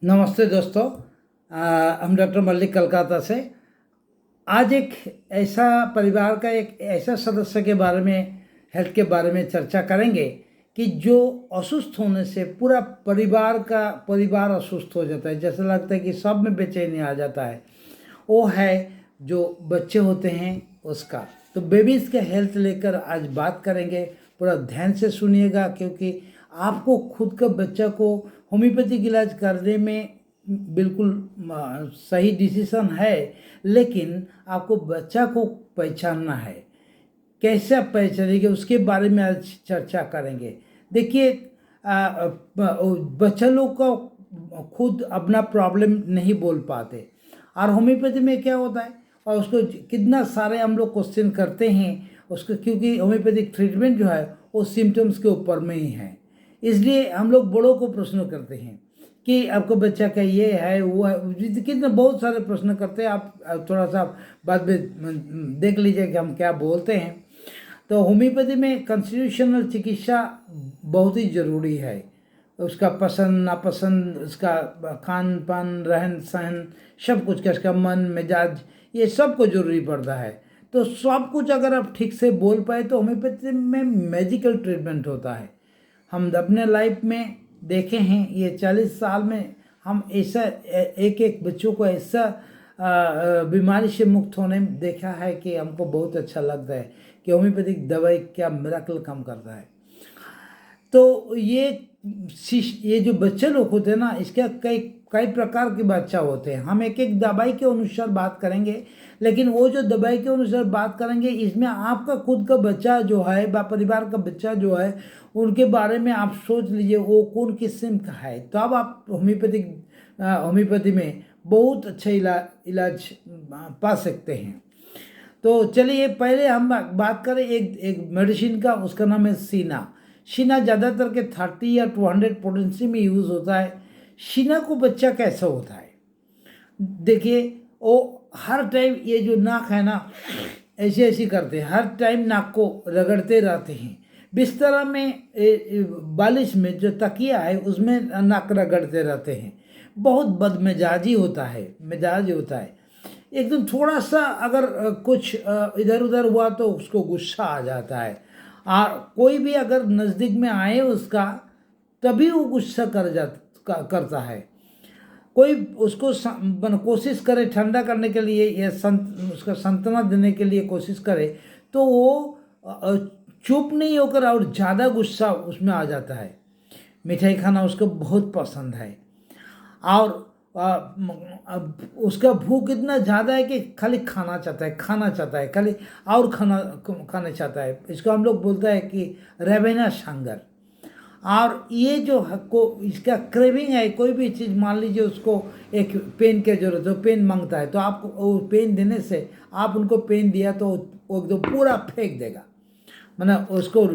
नमस्ते दोस्तों। हम डॉक्टर मल्लिक कलकत्ता से। आज एक ऐसा परिवार का एक ऐसा सदस्य के बारे में, हेल्थ के बारे में चर्चा करेंगे कि जो असुस्थ होने से पूरा परिवार असुस्थ हो जाता है। जैसा लगता है कि सब में बेचैनी आ जाता है। वो है जो बच्चे होते हैं उसका। तो बेबीज़ के हेल्थ लेकर आज बात करेंगे। पूरा ध्यान से सुनिएगा, क्योंकि आपको खुद का बच्चा को होम्योपैथिक इलाज करने में बिल्कुल सही डिसीजन है, लेकिन आपको बच्चा को पहचानना है। कैसे आप पहचानेंगे उसके बारे में आज चर्चा करेंगे। देखिए, बच्चा लोग का खुद अपना प्रॉब्लम नहीं बोल पाते, और होम्योपैथी में क्या होता है, और उसको कितना सारे हम लोग क्वेश्चन करते हैं उसको, क्योंकि होम्योपैथिक ट्रीटमेंट जो है वो सिम्टम्स के ऊपर में ही है। इसलिए हम लोग बड़ों को प्रश्न करते हैं कि आपको बच्चा का ये है वो है, कितने बहुत सारे प्रश्न करते हैं। आप थोड़ा सा बाद में देख लीजिए कि हम क्या बोलते हैं। तो होम्योपैथी में कॉन्स्टिट्यूशनल चिकित्सा बहुत ही ज़रूरी है। उसका पसंद नापसंद, उसका खान पान, रहन सहन, सब कुछ का, इसका मन मिजाज, ये सब को जरूरी पड़ता है। तो सब कुछ अगर आप ठीक से बोल पाए तो होम्योपैथी में मैजिकल ट्रीटमेंट होता है। हम अपने लाइफ में देखे हैं, ये 40 साल में हम ऐसा एक एक बच्चों को ऐसा बीमारी से मुक्त होने में देखा है कि हमको बहुत अच्छा लगता है कि होम्योपैथिक दवाई क्या मिराकल काम करता है। तो ये जो बच्चे लोग होते हैं ना, इसके कई कई प्रकार के बच्चा होते हैं। हम एक एक दवाई के अनुसार बात करेंगे, लेकिन वो जो दवाई के अनुसार बात करेंगे, इसमें आपका खुद का बच्चा जो है परिवार का बच्चा जो है, उनके बारे में आप सोच लीजिए वो कौन किस्म का है। तो अब आप होम्योपैथी में बहुत अच्छा इलाज पा सकते हैं। तो चलिए पहले हम बात करें एक एक मेडिसिन का। उसका नाम है सीना। शीना ज़्यादातर के 30 या 200 पोटेंसी में यूज़ होता है। शीना को बच्चा कैसा होता है, देखिए, वो हर टाइम ये जो नाक है ना, ऐसे ऐसे करते हैं, हर टाइम नाक को रगड़ते रहते हैं। बिस्तर में बालिश में जो तकिया है उसमें नाक रगड़ते रहते हैं। बहुत बदमिजाजी होता है, मिजाज होता है एकदम। थोड़ा सा अगर कुछ इधर उधर हुआ तो उसको गुस्सा आ जाता है। कोई भी अगर नज़दीक में आए उसका, तभी वो गुस्सा करता है। कोई उसको कोशिश करे ठंडा करने के लिए या उसका सांत्वना देने के लिए कोशिश करे, तो वो चुप नहीं होकर और ज़्यादा गुस्सा उसमें आ जाता है। मिठाई खाना उसको बहुत पसंद है, और अब उसका भूख इतना ज़्यादा है कि खाली खाना चाहता है, खाली और खाना चाहता है। इसको हम लोग बोलते हैं कि रेवेनस हंगर। और ये जो को इसका क्रेविंग है, कोई भी चीज़ मान लीजिए उसको एक पेन की जरूरत है, पेन मांगता है, तो आप वो पेन देने से, आप उनको पेन दिया तो वो एकदम पूरा फेंक देगा। मतलब उसको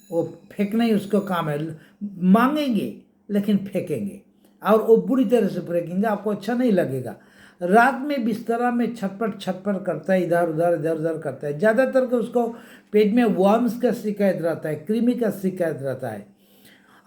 वो फेंकना ही उसका काम है। मांगेंगे लेकिन फेंकेंगे, और वो बुरी तरह से फेंकेंगे, आपको अच्छा नहीं लगेगा। रात में बिस्तरा में छटपट छटपट करता है, इधर उधर करता है। ज़्यादातर के उसको पेट में वर्म्स का शिकायत रहता है, कृमि का शिकायत रहता है,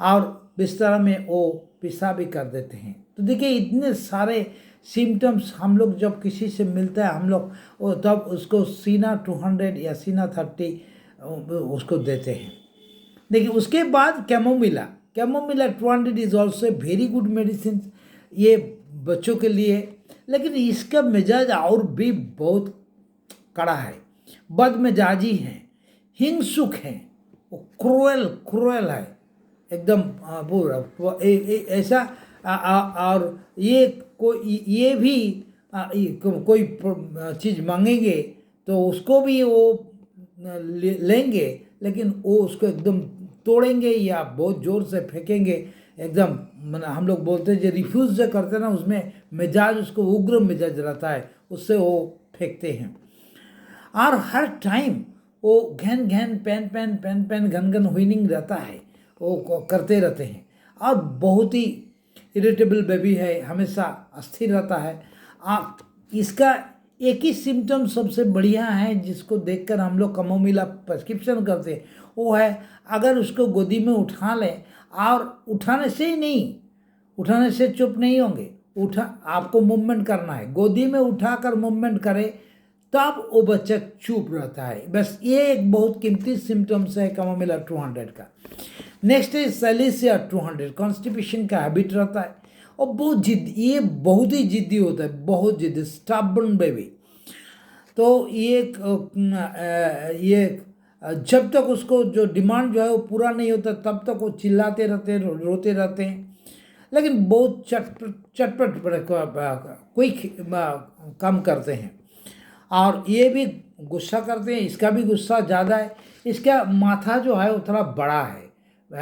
और बिस्तर में वो पेशाब भी कर देते हैं। तो देखिए, इतने सारे सिम्टम्स हम लोग जब किसी से मिलता है, हम लोग वो तब उसको सीना 200 या सीना 30 उसको देते हैं। देखिए, उसके बाद chamomilla 200 is also very good medicine ये बच्चों के लिए। लेकिन इसका मिजाज और भी बहुत कड़ा है, बदमिजाजी है, हिंसुक है, वो क्रूएल है एकदम। पूरा ऐसा और ये भी कोई चीज़ मांगेंगे तो उसको भी वो लेंगे, लेकिन वो उसको एकदम तोड़ेंगे या बहुत ज़ोर से फेंकेंगे एकदम। मतलब हम लोग बोलते हैं जो रिफ्यूज़ जो करते हैं ना, उसमें मिजाज उसको उग्र मिजाज रहता है, उससे वो फेंकते हैं। और हर टाइम वो घन घन पेन घन घन व्हीनिंग रहता है, वो करते रहते हैं। और बहुत ही इरिटेबल बेबी है, हमेशा अस्थिर रहता है। आप इसका एक ही सिम्टम सबसे बढ़िया है जिसको देखकर हम लोग कैमोमिला प्रिस्क्रिप्शन करते हैं, वो है अगर उसको गोदी में उठा लें, और उठाने से ही नहीं, उठाने से चुप नहीं होंगे, आपको मूवमेंट करना है, गोदी में उठाकर मूवमेंट करे तब वो बच्चा चुप रहता है। बस ये एक बहुत कीमती सिम्टम्स है कैमोमिला 200 का। नेक्स्ट है सैलिसिया 200, कॉन्स्टिपेशन का हैबिट रहता है और बहुत जिद्दी, ये बहुत ही जिद्दी होता है, बहुत जिद्दी, स्टबर्न बेबी। तो ये जब तक उसको जो डिमांड जो है वो पूरा नहीं होता तब तक वो चिल्लाते रहते हैं, रोते रहते हैं, लेकिन बहुत चटपट क्विक काम करते हैं। और ये भी गुस्सा करते हैं, इसका भी गुस्सा ज़्यादा है। इसका माथा जो है वो थोड़ा बड़ा है,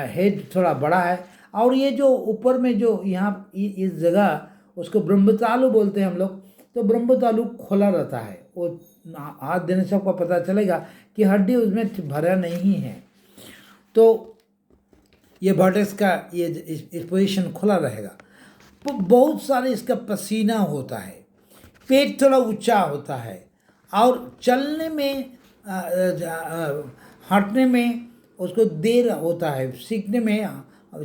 हेड थोड़ा बड़ा है, और ये जो ऊपर में जो यहाँ इस जगह उसको ब्रह्मतालु बोलते हैं हम लोग, तो ब्रह्मतालु खोला रहता है। वो हाथ देने से आपको पता चलेगा कि हड्डी उसमें भरा नहीं है, तो ये वर्टेक्स का ये इस पोजीशन खुला रहेगा। तो बहुत सारे इसका पसीना होता है, पेट थोड़ा ऊंचा होता है, और चलने में हटने में उसको देर होता है, सीखने में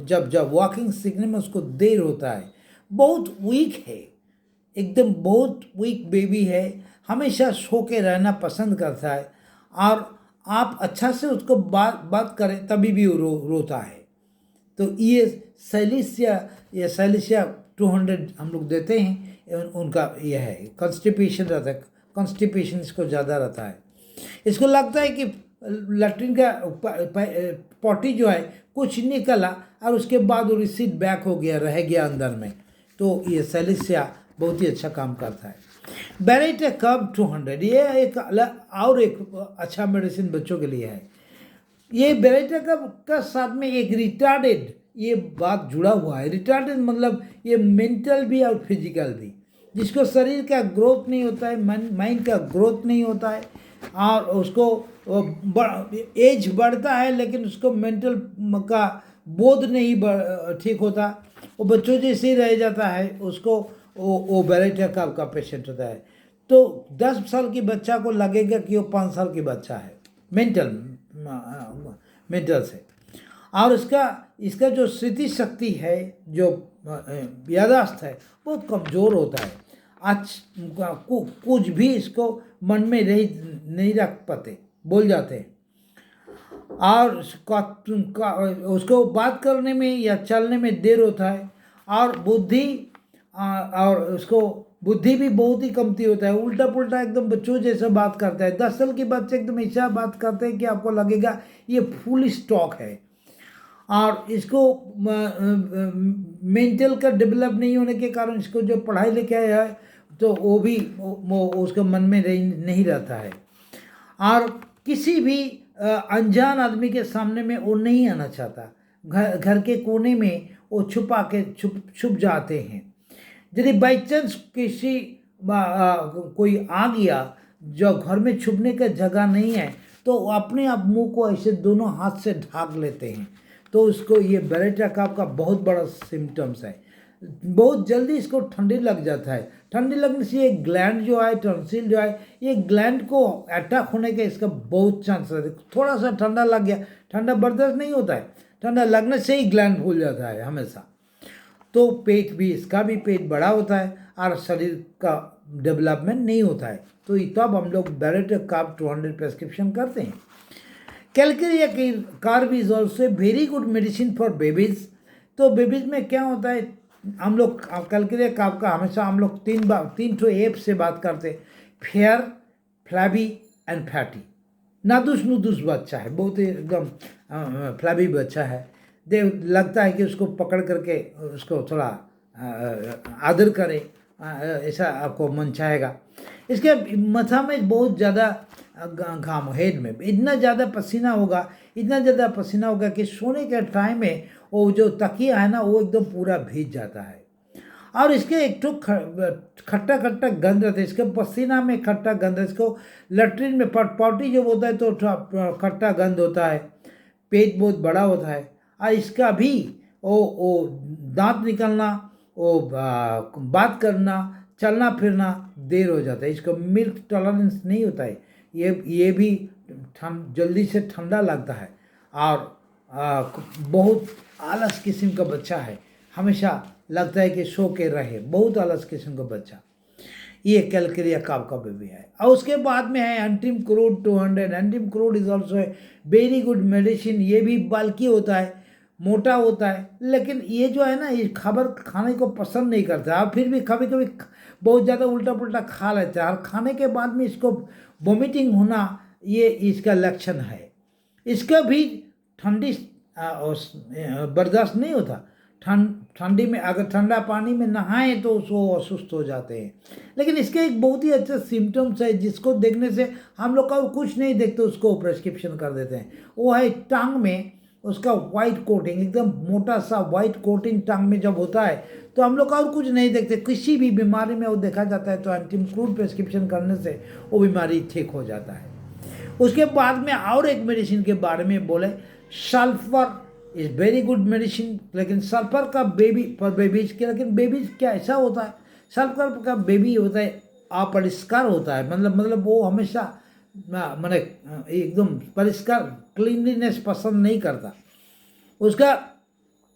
जब वॉकिंग सीखने में उसको देर होता है। बहुत वीक है, एकदम बहुत वीक बेबी है, हमेशा सो के रहना पसंद करता है, और आप अच्छा से उसको बात करें तभी भी वो रोता है। तो ये सैलिसिया 200 हम लोग देते हैं, उनका यह है कॉन्स्टिपेशन रहता है, कॉन्स्टिपेशन इसको ज़्यादा रहता है। इसको लगता है कि लैट्रिन का पॉटी जो है कुछ निकला और उसके बाद वो रिसीट बैक हो गया, रह गया अंदर में, तो ये सैलिसिया बहुत ही अच्छा काम करता है। बेरेटा कब 200, ये एक और एक अच्छा मेडिसिन बच्चों के लिए है। ये बेरेटा कब का साथ में एक रिटार्डेड ये बात जुड़ा हुआ है। रिटार्डेड मतलब ये मेंटल भी और फिजिकल भी, जिसको शरीर का ग्रोथ नहीं होता है, माइंड का ग्रोथ नहीं होता है, और उसको एज बढ़ता है लेकिन उसको मेंटल का बोध नहीं ठीक होता, वो बच्चों जैसे ही रह जाता है, उसको वो बेरेटा कब का पेशेंट होता है। तो 10 साल की बच्चा को लगेगा कि वो 5 साल की बच्चा है मेंटल से। और इसका जो स्मृति शक्ति है, जो याददाश्त है, बहुत कमज़ोर होता है। आज कुछ भी इसको मन में नहीं रख पाते, बोल जाते हैं, और उसको बात करने में या चलने में देर होता है, और उसको बुद्धि भी बहुत ही कमती होता है, उल्टा पुल्टा एकदम बच्चों जैसा बात करता है। 10 साल के बच्चे एकदम ऐसा बात करते हैं कि आपको लगेगा ये फुल स्टॉक है। और इसको मेंटल का डेवलप नहीं होने के कारण इसको जो पढ़ाई लिखाई है तो वो भी उसके मन में नहीं रहता है, और किसी भी अनजान आदमी के सामने में वो नहीं आना चाहता। घर के कोने में वो छुप जाते हैं। यदि बाई चांस किसी कोई आ गया जो घर में छुपने का जगह नहीं है, तो अपने आप मुंह को ऐसे दोनों हाथ से ढाक लेते हैं। तो उसको ये बेरेटा कफ का बहुत बड़ा सिम्टम्स है। बहुत जल्दी इसको ठंडी लग जाता है। ठंडी लगने से ये ग्लैंड जो है, टॉन्सिल जो है, ये ग्लैंड को अटैक होने का इसका बहुत चांस है। थोड़ा सा ठंडा लग गया, ठंडा बर्दाश्त नहीं होता है, ठंडा लगने से ही ग्लैंड फूल जाता है हमेशा। तो पेट भी, इसका भी पेट बड़ा होता है और शरीर का डेवलपमेंट नहीं होता है। तो तब हम लोग बेरेटा कफ 200 प्रेस्क्रिप्शन करते हैं। Calcarea carb is also very good medicine for babies. तो बेबीज में क्या होता है, हम लोग कैलकेरिया कार्ब का हमेशा हम लोग तीन ठो एप से बात करते हैं, फेयर, फ्लैबी एंड फैटी। नादुस बच्चा है, बहुत ही एकदम फ्लैबी बच्चा है, लगता है कि उसको पकड़ करके उसको थोड़ा आदर करें, ऐसा आपको मन चाहेगा। इसके माथा में बहुत ज़्यादा घाम, हेड में इतना ज़्यादा पसीना होगा कि सोने के टाइम में वो जो तकिया है ना, वो एकदम पूरा भीग जाता है। और इसके एक तो खट्टा गंध रहता है, इसके पसीना में खट्टा गंध है। इसको लैट्रिन में पॉटी जब होता है तो खट्टा गंध होता है। पेट बहुत बड़ा होता है, और इसका भी वो दांत निकलना, वो बात करना, चलना फिरना देर हो जाता है। इसको मिल्क टॉलरेंस नहीं होता है, ये भी जल्दी से ठंडा लगता है, और बहुत आलस किस्म का बच्चा है, हमेशा लगता है कि सो के रहे, बहुत अलग किस्म का बच्चा। ये कैलकेरिया काव का बेबी है। और उसके बाद में है antim crude 200। Antim crude is also a very good medicine. ये भी बल्कि होता है, मोटा होता है, लेकिन ये जो है ना, ये खाबर खाने को पसंद नहीं करता और फिर भी कभी कभी बहुत ज़्यादा उल्टा पुल्टा खा लेता है, और खाने के बाद में इसको वोमिटिंग होना ये इसका लक्षण है। इसका भी ठंडी बर्दाश्त नहीं होता। ठंडी में अगर ठंडा पानी में नहाए तो उसको अस्वस्थ हो जाते हैं। लेकिन इसके एक बहुत ही अच्छे सिम्टम्स है जिसको देखने से हम लोग का कुछ नहीं देखते, उसको प्रिस्क्रिप्शन कर देते हैं। वो है टांग में उसका वाइट कोटिंग, एकदम मोटा सा वाइट कोटिंग टांग में जब होता है तो हम लोग और कुछ नहीं देखते। किसी भी बीमारी में वो देखा जाता है तो एंटी क्रूड प्रिस्क्रिप्शन करने से वो बीमारी ठीक हो जाता है। उसके बाद में और एक मेडिसिन के बारे में बोले, sulphur is very good medicine. लेकिन सल्फर का बेबी पर बेबीज के, लेकिन बेबीज क्या ऐसा होता है, सल्फर का बेबी होता है अपरिष्कार होता है, मतलब वो हमेशा मैंने एकदम परिष्कार क्लीनलीनेस पसंद नहीं करता, उसका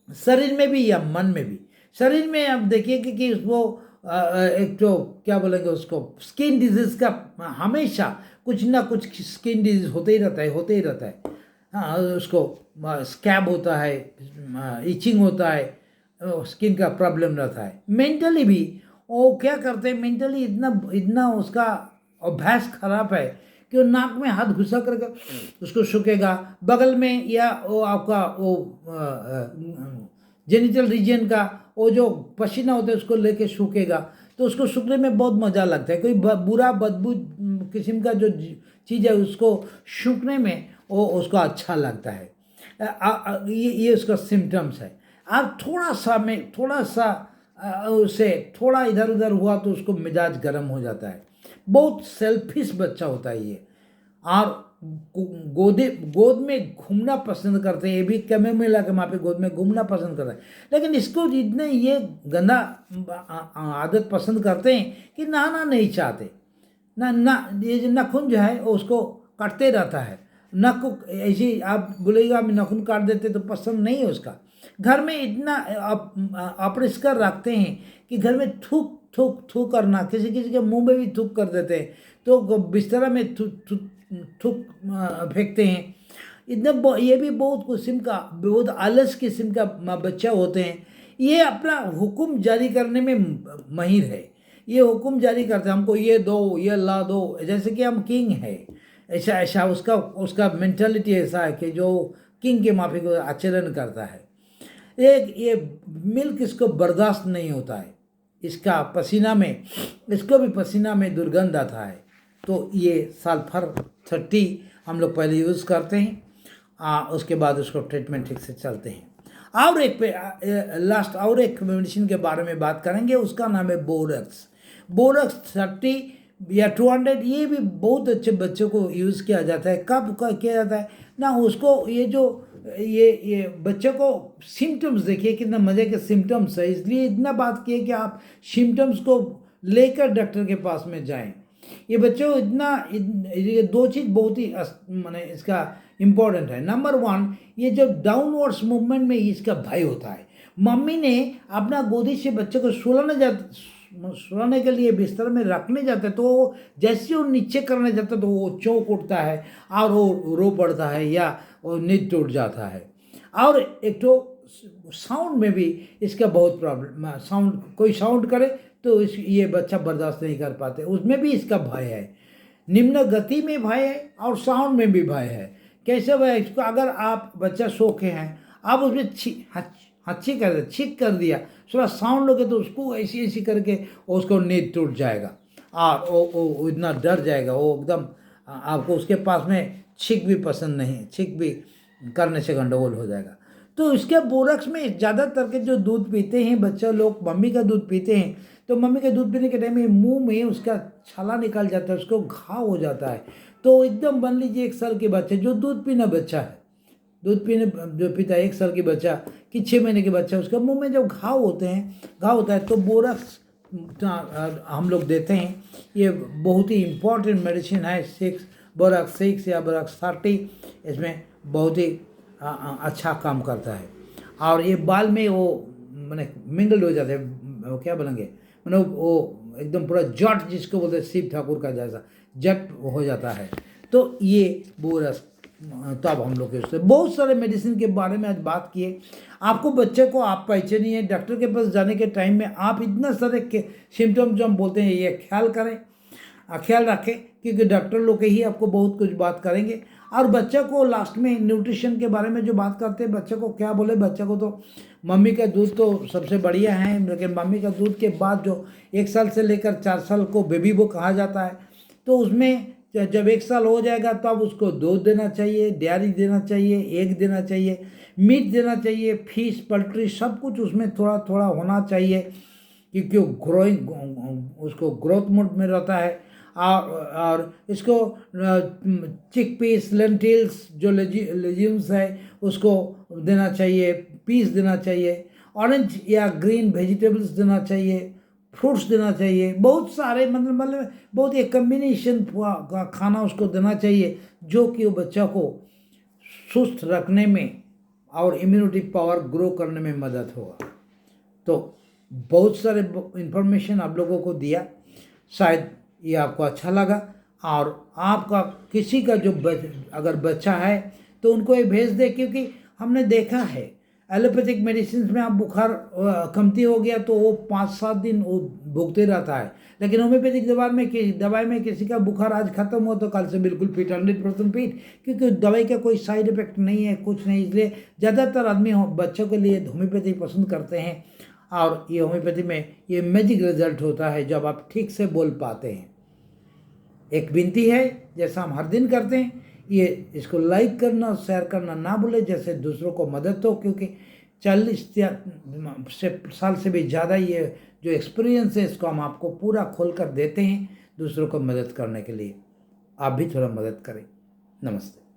शरीर में भी या मन में भी। शरीर में आप देखिए कि उसको एक तो क्या बोलेंगे उसको, स्किन डिजीज का हमेशा कुछ ना कुछ स्किन डिजीज होते ही रहता है। हाँ, उसको स्कैब होता है, इचिंग होता है, स्किन का प्रॉब्लम रहता है। मेंटली भी वो क्या करते हैं, मेंटली इतना उसका अभ्यास खराब है कि वो नाक में हाथ घुसा करके उसको सूखेगा, बगल में या वो आपका वो जेनिटल रीजन का वो जो पसीना होता है उसको लेके सूखेगा, तो उसको सूखने में बहुत मज़ा लगता है। कोई बुरा बदबू किस्म का जो चीज़ है उसको सूखने में वो उसको अच्छा लगता है। ये उसका सिम्टम्स है। आप थोड़ा सा उसे थोड़ा इधर उधर हुआ तो उसको मिजाज गर्म हो जाता है। बहुत सेल्फिश बच्चा होता है ये, और गोद में घूमना पसंद करते हैं। ये भी कमे में ला के वहाँ पे गोद में घूमना पसंद करता है। लेकिन इसको जितने ये गंदा आदत पसंद करते हैं कि नहाना नहीं चाहते, ये जो नाखून जो है उसको काटते रहता है। नख को ऐसे आप बोलेगा मैं नाखून काट देते तो पसंद नहीं है उसका। घर में इतना अपरिष्कार रखते हैं कि घर में थूक थूक थूक करना, किसी किसी के मुंह में भी थूक कर देते हैं, तो बिस्तर में थूक फेंकते हैं। इतना ये भी बहुत किस्म का, बहुत आलस किस्म का बच्चा होते हैं। ये अपना हुक्म जारी करने में माहिर है। ये हुक्म जारी करते हैं, हमको ये दो, ये ला दो, जैसे कि हम किंग है। ऐसा उसका मेंटालिटी ऐसा है कि जो किंग के माफिक आचरण करता है। ये मिल्क इसको बर्दाश्त नहीं होता है, इसका पसीना में, इसको भी पसीना में दुर्गंध आता है। तो ये सल्फर 30 हम लोग पहले यूज़ करते हैं, उसके बाद उसको ट्रीटमेंट ठीक से चलते हैं। और एक मेडिसिन के बारे में बात करेंगे, उसका नाम है बोरक्स। बोरक्स 30 या 200 ये भी बहुत अच्छे बच्चों को यूज़ किया जाता है। कब किया जाता है ना, उसको ये बच्चों को सिम्टम्स देखिए कितना मज़े के सिम्टम्स है, इसलिए इतना बात किए कि आप सिम्टम्स को लेकर डॉक्टर के पास में जाएं। ये बच्चों ये दो चीज़ बहुत ही माने इसका इम्पोर्टेंट है। नंबर 1, ये जब डाउनवर्ड्स मूवमेंट में इसका भय होता है। मम्मी ने अपना गोदी से बच्चे को सुलाने के लिए बिस्तर में रखने जाते तो वो जैसे वो नीचे करने जाता तो वो चौंक उठता है और वो रो पड़ता है या वो नींद टूट जाता है। और एक तो साउंड में भी इसका बहुत प्रॉब्लम, कोई साउंड करे तो ये बच्चा बर्दाश्त नहीं कर पाते, उसमें भी इसका भय है। निम्न गति में भय है और साउंड में भी भय है। कैसे भय? इसको अगर आप बच्चा सो के हैं, आप उसमें छींक कर दिया, थोड़ा साउंड लोगे तो उसको ऐसी करके उसको नींद टूट जाएगा और वो इतना डर जाएगा, वो एकदम आपको उसके पास में छींक भी पसंद नहीं, छींक भी करने से गंडगोल हो जाएगा। तो इसके बोरक्स में ज़्यादातर के जो दूध पीते हैं बच्चा लोग, मम्मी का दूध पीते हैं, तो मम्मी के दूध पीने के टाइम में मुंह में उसका छाला निकल जाता है, उसको घाव हो जाता है। तो एकदम मान लीजिए 1 साल के बच्चे जो दूध पीना बच्चा है, दूध पीने जो पीता है 1 साल की बच्चा कि 6 महीने के बच्चा, उसका मुंह में जब घाव होता है तो बोरक्स हम लोग देते हैं। ये बहुत ही इम्पोर्टेंट मेडिसिन है। बोरक्स 6 या बोरक्स 30 इसमें बहुत ही अच्छा काम करता है। और ये बाल में वो मैंने मिंगल्ड हो जाते हैं, वो क्या बोलेंगे, मैंने वो एकदम पूरा जट जिसको बोलते हैं शिव ठाकुर का जैसा जट हो जाता है। तो ये बोरस, तो अब हम लोग उससे बहुत सारे मेडिसिन के बारे में आज बात किए। आपको बच्चे को आप पहचानिए, डॉक्टर के पास जाने के टाइम में आप इतना सारे सिम्टम्स जो हम बोलते हैं ये ख्याल रखें, क्योंकि डॉक्टर लोग ही आपको बहुत कुछ बात करेंगे। और बच्चे को लास्ट में न्यूट्रिशन के बारे में जो बात करते हैं, बच्चे को क्या बोले, बच्चे को तो मम्मी का दूध तो सबसे बढ़िया है, लेकिन मम्मी का दूध के बाद जो 1 साल से लेकर 4 साल को बेबी वो कहा जाता है, तो उसमें जब 1 साल हो जाएगा तो अब उसको दूध देना चाहिए, डेयरी देना चाहिए, एग देना चाहिए, मीट देना चाहिए, फिश पोल्ट्री सब कुछ उसमें थोड़ा थोड़ा होना चाहिए, क्योंकि वो उसको ग्रोथ मोड में रहता है। और इसको चिक पीस, लेंटिल्स जो लेज्यूम्स है उसको देना चाहिए, पीस देना चाहिए, ऑरेंज या ग्रीन वेजिटेबल्स देना चाहिए, फ्रूट्स देना चाहिए, बहुत सारे मतलब बहुत एक कम्बिनेशन का खाना उसको देना चाहिए, जो कि वो बच्चा को सुस्त रखने में और इम्यूनिटी पावर ग्रो करने में मदद होगा। तो बहुत सारे इंफॉर्मेशन आप लोगों को दिया, शायद ये आपको अच्छा लगा। और आपका किसी का जो अगर बच्चा है तो उनको ये भेज दे, क्योंकि हमने देखा है एलोपैथिक मेडिसिन में आप बुखार कमती हो गया तो वो 5-7 दिन वो भुगते रहता है, लेकिन होम्योपैथिक दवाई में किसी का बुखार आज खत्म हो तो कल से बिल्कुल फिट, 100% फिट, क्योंकि दवाई का कोई साइड इफेक्ट नहीं है, कुछ नहीं। इसलिए ज़्यादातर आदमी बच्चों के लिए होम्योपैथी पसंद करते हैं, और ये होम्योपैथी में ये मैजिक रिजल्ट होता है जब आप ठीक से बोल पाते हैं। एक विनती है, जैसा हम हर दिन करते हैं, ये इसको लाइक करना, शेयर करना ना भूले, जैसे दूसरों को मदद हो, क्योंकि 40 साल से भी ज़्यादा ये जो एक्सपीरियंस है इसको हम आपको पूरा खोल कर देते हैं दूसरों को मदद करने के लिए। आप भी थोड़ा मदद करें। नमस्ते।